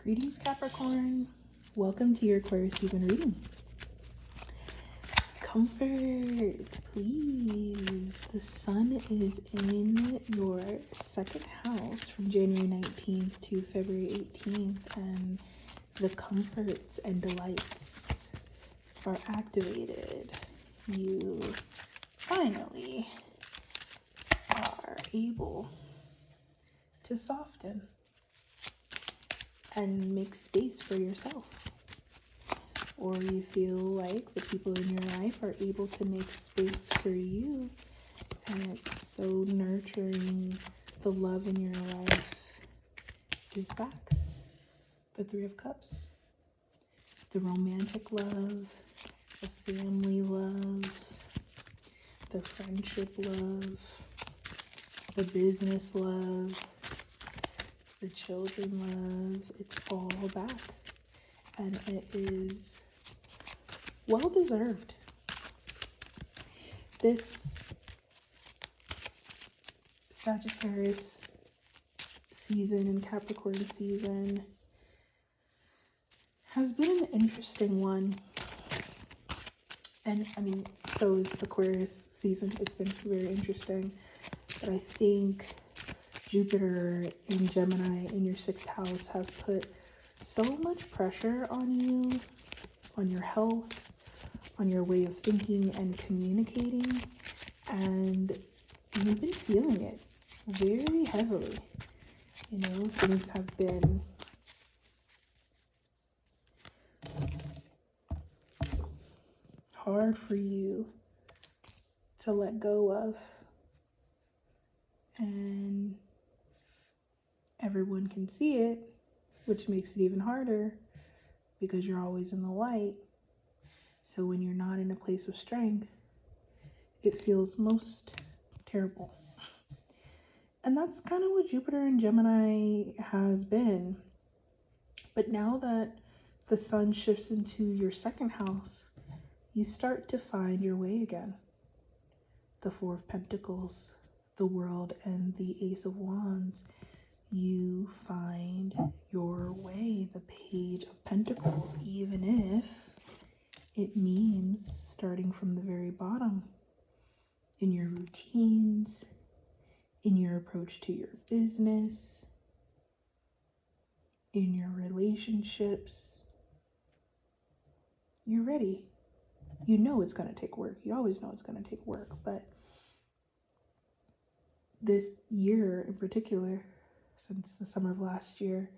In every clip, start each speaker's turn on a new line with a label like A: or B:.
A: Greetings, Capricorn. Welcome to your Aquarius season reading. Comfort, please. The sun is in your second house from January 19th to February 18th, and the comforts and delights are activated. You finally are able to soften and make space for yourself, or you feel like the people in your life are able to make space for you, and it's so nurturing. The love in your life is back. The Three of Cups, the romantic love, the family love, the friendship love, the business love, the children love. It's all back, and it is well deserved. This Sagittarius season and Capricorn season has been an interesting one, and I mean, so is Aquarius season. It's been very interesting, but I think Jupiter in Gemini in your 6th house has put so much pressure on you, on your health, on your way of thinking and communicating, and you've been feeling it very heavily. You know, things have been hard for you to let go of, and everyone can see it, which makes it even harder because you're always in the light. So when you're not in a place of strength, it feels most terrible. And that's kind of what Jupiter in Gemini has been. But now that the sun shifts into your 2nd house, you start to find your way again. The Four of Pentacles, the World, and the Ace of Wands. You find your way. The Page of Pentacles, even if it means starting from the very bottom in your routines, in your approach to your business, in your relationships. You're ready. You know it's going to take work. You always know it's going to take work, but this year in particular, since the summer of last year,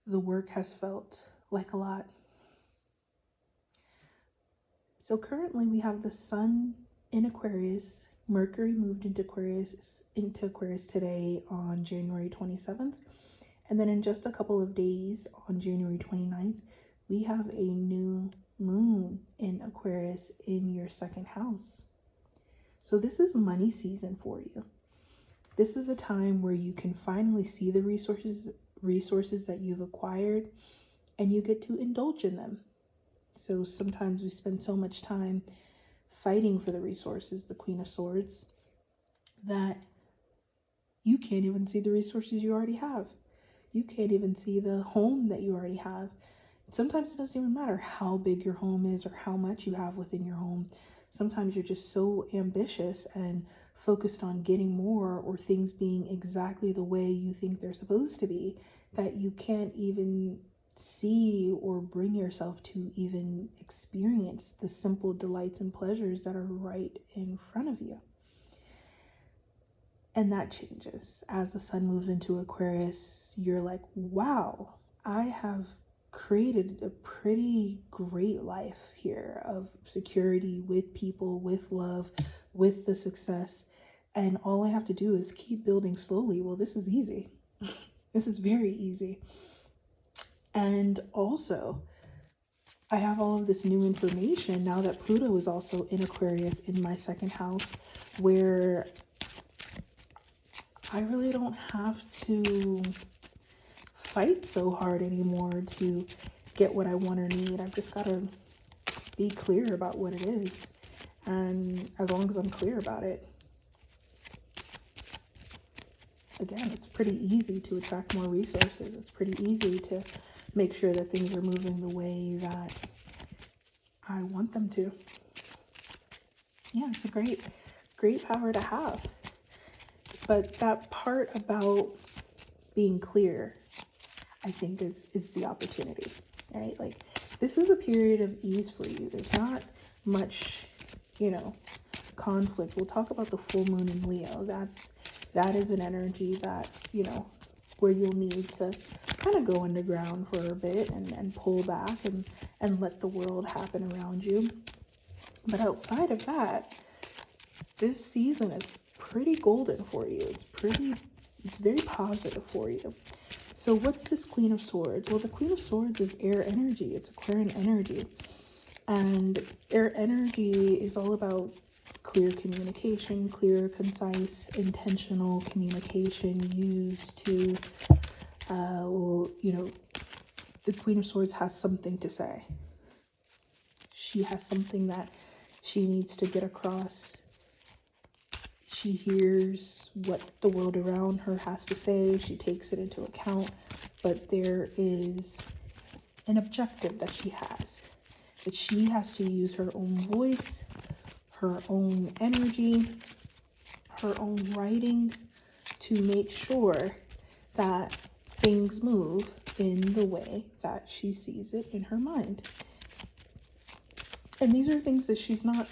A: the work has felt like a lot. So currently we have the sun in Aquarius. Mercury moved into Aquarius today on January 27th. And then in just a couple of days on January 29th, we have a new moon in Aquarius in your 2nd house. So this is money season for you. This is a time where you can finally see the resources that you've acquired, and you get to indulge in them. So sometimes we spend so much time fighting for the resources, the Queen of Swords, that you can't even see the resources you already have. You can't even see the home that you already have. Sometimes it doesn't even matter how big your home is or how much you have within your home. Sometimes you're just so ambitious and focused on getting more, or things being exactly the way you think they're supposed to be, that you can't even see or bring yourself to even experience the simple delights and pleasures that are right in front of you. And that changes as the sun moves into Aquarius. You're like, wow, I have created a pretty great life here of security, with people, with love, with the success, and all I have to do is keep building slowly. Well, this is easy. This is very easy. And also, I have all of this new information now that Pluto is also in Aquarius in my 2nd house, where I really don't have to fight so hard anymore to get what I want or need. I've just got to be clear about what it is. And as long as I'm clear about it, again, it's pretty easy to attract more resources. It's pretty easy to make sure that things are moving the way that I want them to. Yeah, it's a great power to have. But that part about being clear, I think is the opportunity, right? Like, this is a period of ease for you. There's not much, conflict. We'll talk about the full moon in Leo. That is an energy that, where you'll need to kind of go underground for a bit and pull back and let the world happen around you. But outside of that, this season is pretty golden for you. It's very positive for you. So what's this Queen of Swords? Well, the Queen of Swords is air energy. It's Aquarian energy. And air energy is all about clear communication, clear, concise, intentional communication used to, the Queen of Swords has something to say. She has something that she needs to get across. She hears what the world around her has to say. She takes it into account, but there is an objective that she has to use her own voice, her own energy, her own writing to make sure that things move in the way that she sees it in her mind. And these are things that she's not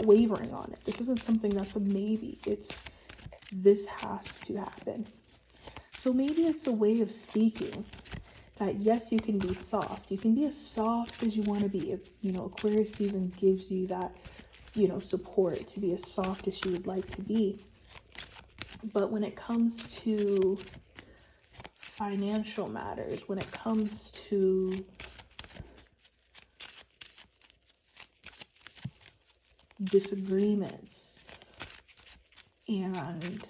A: wavering on it. This isn't something that's a maybe. This has to happen. So maybe it's a way of speaking that, yes, you can be soft. You can be as soft as you want to be. Aquarius season gives you that, support to be as soft as you would like to be. But when it comes to financial matters, when it comes to disagreements, and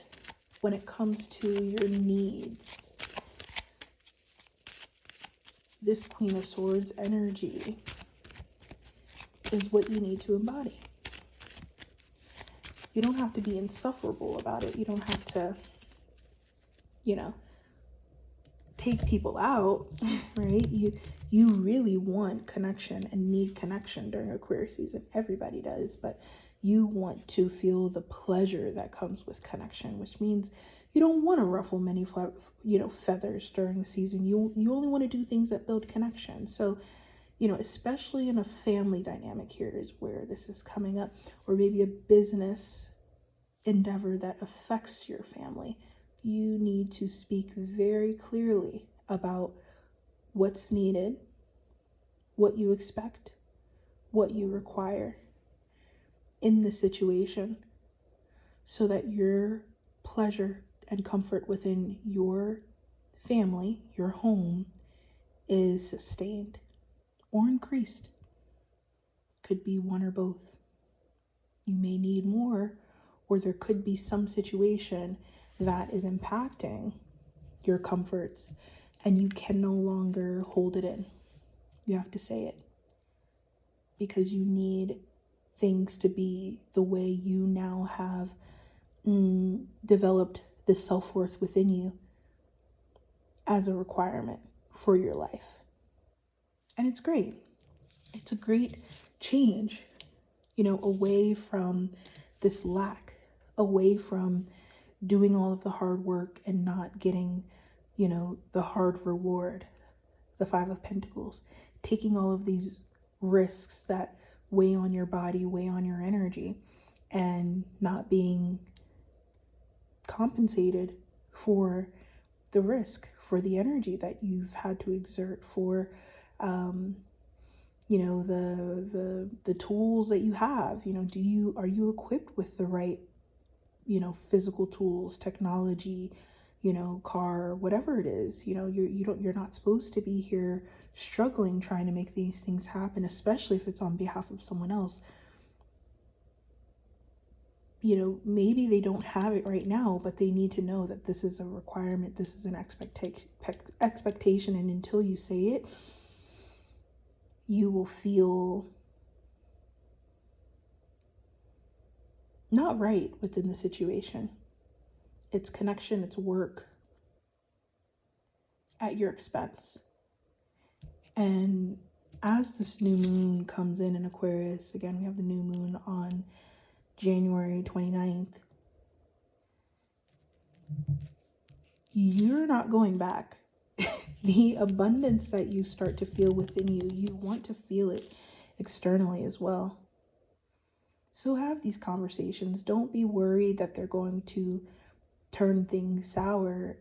A: when it comes to your needs, this Queen of Swords energy is what you need to embody. You don't have to be insufferable about it. You don't have to, take people out, right? You really want connection and need connection during Aquarius season. Everybody does, but you want to feel the pleasure that comes with connection, which means you don't want to ruffle many feathers during the season. You only want to do things that build connection. So, especially in a family dynamic, here is where this is coming up, or maybe a business endeavor that affects your family. You need to speak very clearly about what's needed, what you expect, what you require in the situation, so that your pleasure and comfort within your family, your home, is sustained or increased. Could be one or both. You may need more, or there could be some situation that is impacting your comforts and you can no longer hold it in. You have to say it, because you need things to be the way you now have developed the self-worth within you as a requirement for your life. And it's great. It's a great change, away from this lack, away from doing all of the hard work and not getting, the hard reward, the Five of Pentacles, taking all of these risks that weigh on your body, weigh on your energy, and not being compensated for the risk, for the energy that you've had to exert, for the tools that you have. Are you equipped with the right physical tools, technology, car, whatever it is? You're not supposed to be here struggling trying to make these things happen, especially if it's on behalf of someone else. Maybe they don't have it right now, but they need to know that this is a requirement, this is an expectation, and until you say it, you will feel not right within the situation. it's connection, it's work at your expense. And as this new moon comes in Aquarius, again, we have the new moon on January 29th, you're not going back. The abundance that you start to feel within you, you want to feel it externally as well. So have these conversations. Don't be worried that they're going to turn things sour.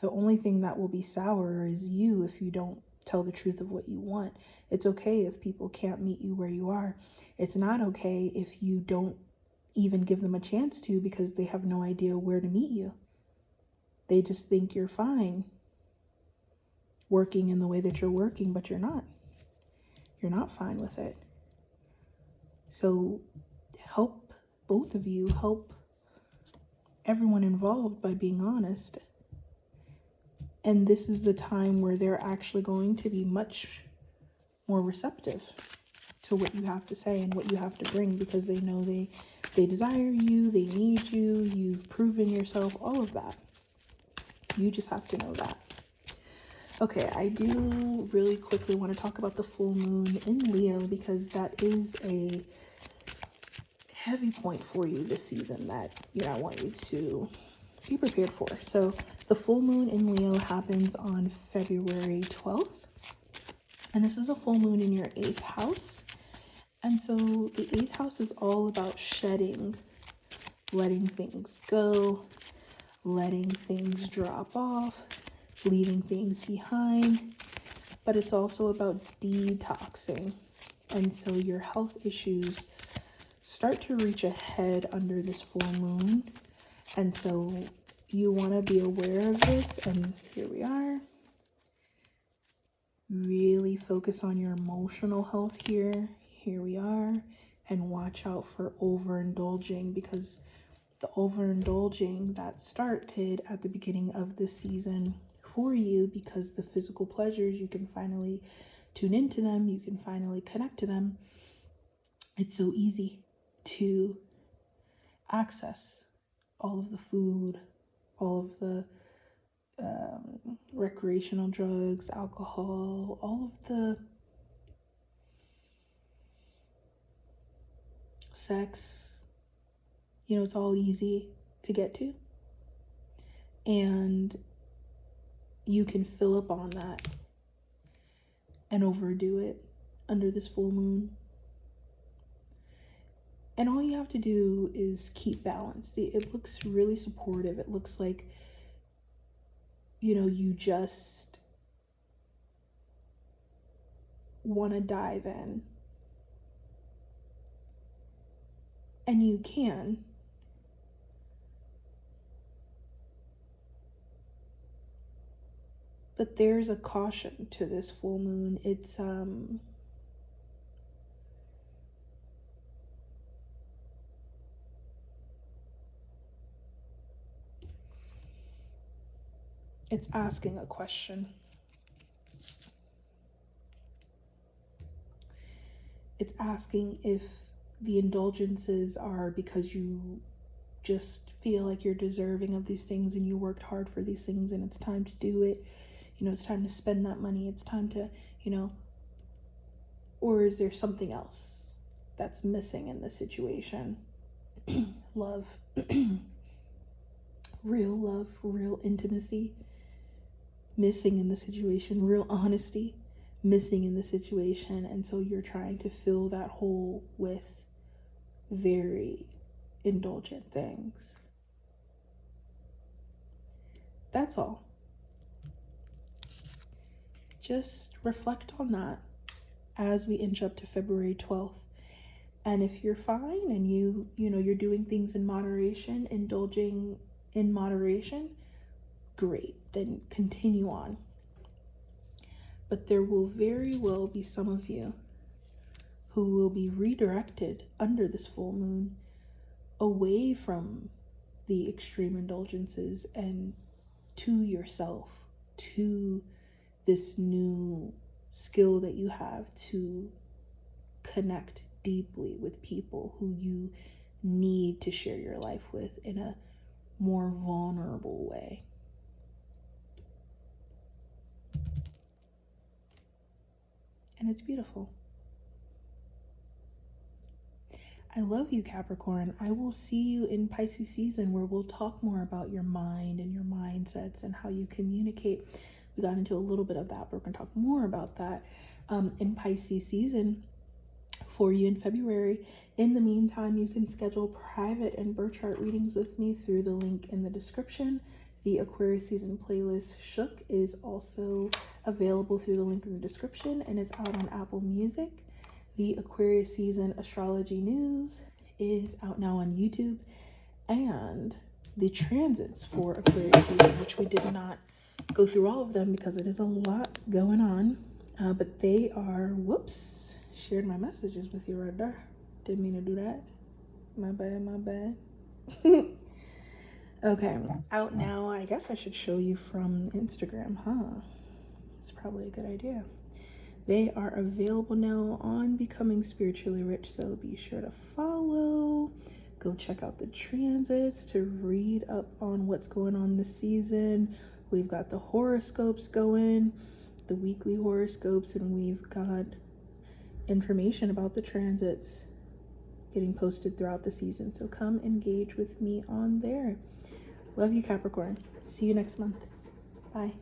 A: The only thing that will be sour is you if you don't tell the truth of what you want. It's okay if people can't meet you where you are. It's not okay if you don't even give them a chance to, because they have no idea where to meet you. They just think you're fine working in the way that you're working, but you're not. You're not fine with it. So help both of you, help everyone involved by being honest. And this is the time where they're actually going to be much more receptive to what you have to say and what you have to bring, because they know they desire you, they need you, you've proven yourself, all of that. You just have to know that. Okay, I do really quickly want to talk about the full moon in Leo, because that is a heavy point for you this season that, I want you to be prepared for. So the full moon in Leo happens on February 12th. And this is a full moon in your 8th house. And so the 8th house is all about shedding, letting things go, letting things drop off, leaving things behind. But it's also about detoxing. And so your health issues start to reach a head under this full moon. And so you want to be aware of this. And here we are. Really focus on your emotional health here. Here we are. And watch out for overindulging, because the overindulging that started at the beginning of this season for you, because the physical pleasures, you can finally tune into them, you can finally connect to them. It's so easy to access all of the food, all of the recreational drugs, alcohol, all of the sex. It's all easy to get to. And you can fill up on that and overdo it under this full moon. And all you have to do is keep balance. See, it looks really supportive. It looks like, you just want to dive in. And you can. But there's a caution to this full moon. It's asking a question. It's asking if the indulgences are because you just feel like you're deserving of these things and you worked hard for these things and it's time to do it. It's time to spend that money. It's time to, or is there something else that's missing in the situation? Love, real intimacy, missing in the situation, real honesty, missing in the situation. And so you're trying to fill that hole with very indulgent things. That's all. Just reflect on that as we inch up to February 12th. And if you're fine and you're doing things in moderation, indulging in moderation, great, then continue on. But there will very well be some of you who will be redirected under this full moon away from the extreme indulgences and to yourself, to this new skill that you have to connect deeply with people who you need to share your life with in a more vulnerable way. And it's beautiful. I love you, Capricorn. I will see you in Pisces season, where we'll talk more about your mind and your mindsets and how you communicate. We got into a little bit of that, but we're going to talk more about that in Pisces season for you in February. In the meantime, you can schedule private and birth chart readings with me through the link in the description. The Aquarius season playlist Shook is also available through the link in the description and is out on Apple Music. The Aquarius season astrology news is out now on YouTube, and the transits for Aquarius season, which we did not go through all of them because it is a lot going on, but they are, whoops, shared my messages with you right there. Didn't mean to do that. My bad. Okay, out now. I guess I should show you from Instagram, huh? It's probably a good idea. They are available now on Becoming Spiritually Rich, so be sure to follow. Go check out the transits to read up on what's going on this season. We've got the horoscopes going, the weekly horoscopes, and we've got information about the transits getting posted throughout the season. So come engage with me on there. Love you, Capricorn. See you next month. Bye.